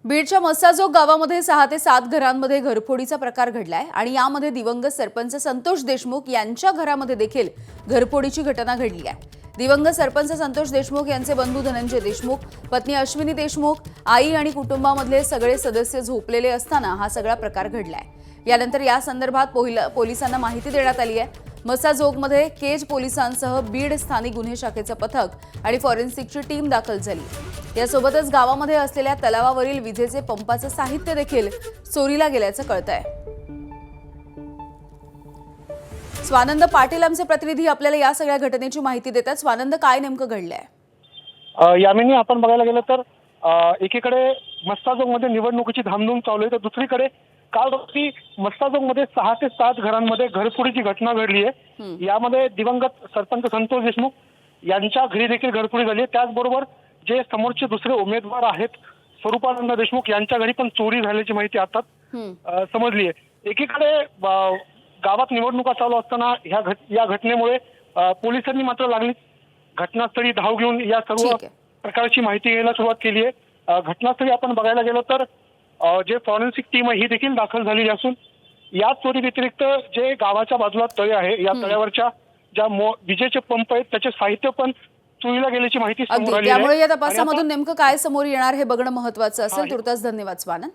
बीडच्या मस्साजोग गावामध्ये 6 ते 7 घरांमध्ये घरफोडीचा प्रकार घडलाय आणि यामध्ये दिवंगत सरपंच संतोष देशमुख यांच्या घरामध्ये देखील घरफोडीची घटना घडली आहे। दिवंगत सरपंच संतोष देशमुख यांचे बंधू धनंजय देशमुख, पत्नी अश्विनी देशमुख, आई आणि कुटुंबामधले सगळे सदस्य झोपलेले असताना हा सगळा प्रकार घडलाय। यानंतर या संदर्भात पोलिसांना माहिती देण्यात आली आहे। मस्साजोगमध्ये केज पोलिसांसह बीड स्थानिक गुन्हे शाखेचं पथक आणि फॉरेन्सिकची टीम दाखल झाली। यासोबतच गावामध्ये असलेल्या तलावावरील विजेचे पंपाचं साहित्य देखील चोरीला गेल्याचं कळतंय। स्वानंद पाटील आमचे प्रतिनिधी आपल्याला या सगळ्या घटनेची माहिती देतात। स्वानंद, काय नेमकं घडलंय? यामिनी, आपण बघायला गेलं तर एकीकडे मस्साजोगमध्ये निवडणुकीची धामधूम चालू आहे, तर दुसरीकडे काल रात्री मस्साजोगमध्ये 6 ते 7 घरांमध्ये घरफोडीची घटना घडली आहे। यामध्ये दिवंगत सरपंच संतोष देशमुख यांच्या घरी देखील घरफोडी झाली आहे। त्याचबरोबर जे समोरचे दुसरे उमेदवार आहेत स्वरूपानंद देशमुख यांच्या घरी पण चोरी झाल्याची माहिती आता समजली आहे। एकीकडे गावात निवडणुका चालू असताना या घटनेमुळे पोलिसांनी मात्र लागली घटनास्थळी धाव घेऊन या सर्व प्रकारची माहिती घ्यायला सुरुवात केली आहे। घटनास्थळी आपण बघायला गेलो तर जे फॉरेन्सिक टीम आहे ही देखील दाखल झालेली असून या चोरी व्यतिरिक्त जे गावाच्या बाजूला तळे आहे या तळ्यावरच्या ज्या विजेचे पंप आहेत त्याचे साहित्य पण चोरीला गेल्याची माहिती समोर आली आहे। त्यामुळे या तपासामधून नेमकं काय समोर येणार हे बघणं महत्त्वाचं असेल। तुर्तास धन्यवाद स्वानंद।